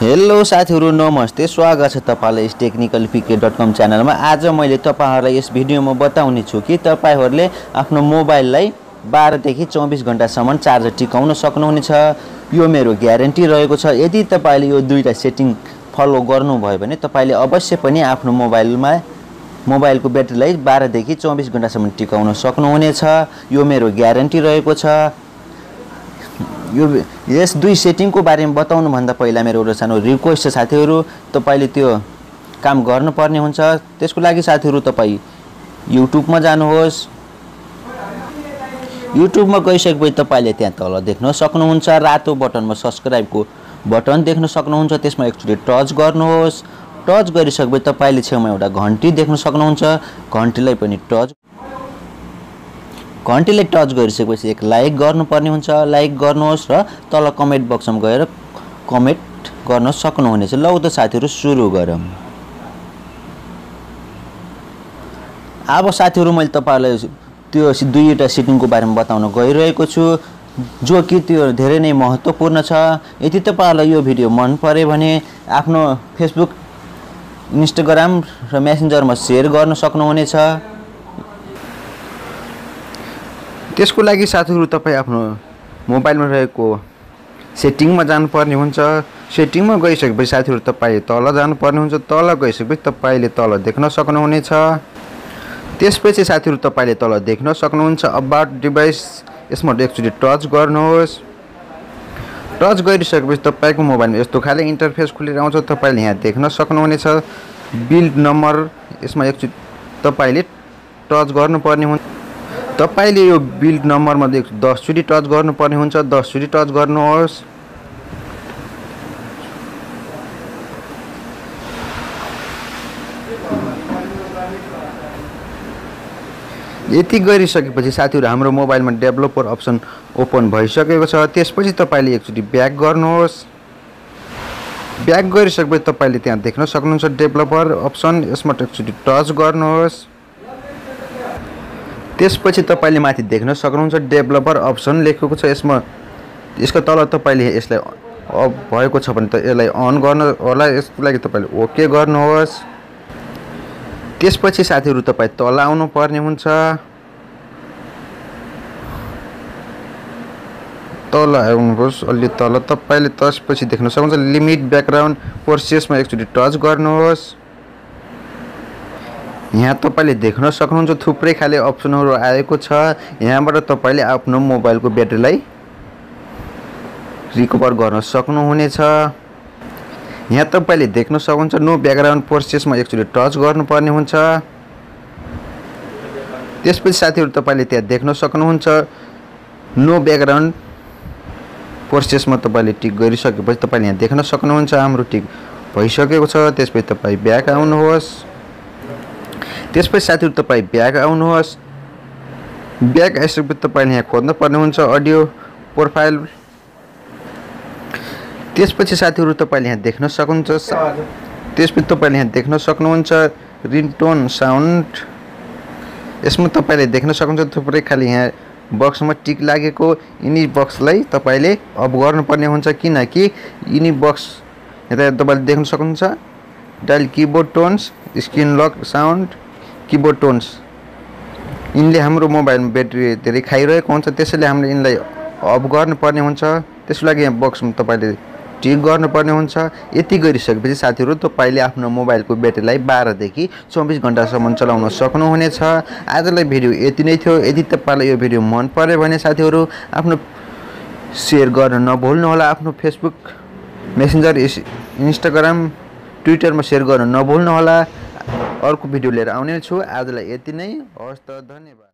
Hello साथीहरु, नमस्ते। स्वागत छ तपाईलाई byTechnical च्यानलमा। आज मैले तपाईहरुलाई यस भिडियोमा बताउने छु कि तपाईहरुले आफ्नो मोबाइललाई 12 देखि 24 घण्टासम्म चार्ज टिकाउन सक्नुहुनेछ। यो मेरो ग्यारेन्टी रहेको छ। यदि तपाईले यो दुईटा सेटिङ फलो गर्नुभयो भने तपाईले अवश्य पनि आफ्नो मोबाइलको ब्याट्रीलाई 12 देखि 24 घण्टासम्म टिकाउन सक्नुहुनेछ। यो मेरो ग्यारेन्टी रहेको छ। यस दुई सेटिङको बारेमा बताउनु भन्दा पहिला मेरो एउटा सानो रिक्वेस्ट छ साथीहरु, तपाईले त्यो काम गर्नुपर्ने हुन्छ। त्यसको लागि साथीहरु तपाई युट्युबमा जानुहोस्। युट्युबमा गइसकेपछि तपाईले त्यहाँ तल देख्न सक्नुहुन्छ रातो बटनमा सब्स्क्राइबको बटन देख्न सक्नुहुन्छ। त्यसमा एकचोटी टच गर्नुहोस्। टच गरिसकेपछि तपाईले छेउमा एउटा घण्टी देख्न सक्नुहुन्छ। घण्टीलाई टच गरिसकेपछि एक लाइक गर्नुपर्ने हुन्छ। लाइक गर्नुहोस् र तल कमेन्ट बक्समा गएर कमेन्ट गर्न सक्नुहुनेछ। लौ त साथीहरु सुरु गरौँ। अब साथीहरु मैले तपाईलाई त्यो दुईटा सेटिङको बारेमा बताउन गइरहेको छु, जो कि त्यो धेरै नै महत्त्वपूर्ण छ। यदि तपाईलाई यो भिडियो मन पर्यो भने आफ्नो फेसबुक, इन्स्टाग्राम र मेसेन्जरमा शेयर गर्न सक्नुहुनेछ। त्यसको लागि साथीहरु तपाई आफ्नो मोबाइलमा रहेको सेटिङमा जानुपर्ने हुन्छ। सेटिङमा गइसकेपछि साथीहरु तपाई तल जानुपर्ने हुन्छ। तल गइसकेपछि तपाईले तल देख्न सक्नुहुनेछ। त्यसपछि साथीहरु तपाईले तल देख्न सक्नुहुन्छ अबाउट डिभाइस। यसमा एकचोटी टच गर्नुहोस्। टच गरिसकेपछि तपाईको मोबाइलमा यस्तो खाले इन्टरफेस खुलेर आउँछ। तपाईले यहाँ देख्न सक्नुहुनेछ बिल्ड नम्बर। यसमा एकचोटी तपाईले टच गर्नुपर्ने हुन्छ। तपाईले यो बिल्ड नम्बरमा 10 चोटी टच गर्नुपर्ने हुन्छ। 10 चोटी टच गर्नुहोस्। यति गरिसकेपछि साथीहरु हाम्रो मोबाइलमा डेभलपर अप्सन ओपन भइसकेको छ। त्यसपछि तपाईले एकचोटी ब्याक गर्नुहोस्। ब्याक गरिसकेपछि तपाईले त्यहाँ देख्न सक्नुहुन्छ डेभलपर अप्सन। यसमा एकचोटी टच गर्नुहोस्। त्यसपछि तपाईले माथि देख्न सक्नुहुन्छ डेभलपर अप्सन लेखेको छ। यसको तल तपाईले यसलाई अफ भएको छ भने त यसलाई अन गर्न होला। यसको लागि तपाईले ओके गर्नुहोस्। त्यसपछि साथीहरु तपाई तल आउनु पर्ने हुन्छ। तल आउनुहोस् अलि तल। तपाईले त्यसपछि देख्न सक्नुहुन्छ लिमिट ब्याकग्राउन्ड प्रोसेसमा एकचोटी टच गर्नुहोस्। यहाँ तपाईले देख्न सक्नुहुन्छ थुप्रै खाले अप्सनहरु आएको छ। यहाँबाट तपाईले आफ्नो मोबाइलको ब्याट्रीलाई रिकभर गर्न सक्नुहुनेछ। यहाँ तपाईले देख्न सक्नुहुन्छ नो ब्याकग्राउन्ड प्रोसेसमा एकचोटी टच गर्नुपर्ने हुन्छ। त्यसपछि साथीहरु तपाईले त्यहाँ देख्न सक्नुहुन्छ नो ब्याकग्राउन्ड प्रोसेसमा तपाईले टिक गरिसकेपछि तपाईले यहाँ देख्न सक्नुहुन्छ हाम्रो टिक भइसकेको छ। त्यसपछि तपाई ब्याक आउनुहोस्। त्यसपछि साथीहरु तपाई ब्याक आउनुहोस्। ब्याक आइसकेपछि तपाईले यहाँ खोज्न पर्ने हुन्छ अडियो प्रोफाइल। त्यसपछि साथीहरु तपाईले यहाँ देख्न सक्नुहुन्छ रिङटोन साउन्ड। यसमा तपाईले देख्न सक्नुहुन्छ थुप्रै खाली यहाँ बक्समा टिक लागेको। यिनी बक्सलाई तपाईले अफ गर्नुपर्ने हुन्छ, किनकि यिनी बक्स यहाँ तपाईले देख्न सक्नुहुन्छ dial keyboard tones, screen lock sound, keyboard tones. यिनले हाम्रो मोबाइलमा ब्याट्री धेरै खाइरहेको हुन्छ, त्यसैले हामीले यिनलाई अफ गर्नुपर्ने हुन्छ। त्यसको लागि यहाँ बक्समा तपाईले टिक गर्नुपर्ने हुन्छ। यति गरिसकेपछि साथीहरु तपाईले आफ्नो मोबाइलको ब्याट्रीलाई 12 देखि 24 घण्टासम्म चलाउन सक्नुहुनेछ। आजलाई भिडियो यति नै थियो। यदि तपाईलाई यो भिडियो मन पर्यो भने साथीहरु आफ्नो शेयर गर्न नभुल्नु होला। आफ्नो फेसबुक, मेसेन्जर, इन्स्टाग्राम, ट्विटरमा शेयर गर्न नभुल्नु होला। अर्को भिडियो लिएर आउने छु। आजलाई यति नै। हवस् त, धन्यवाद।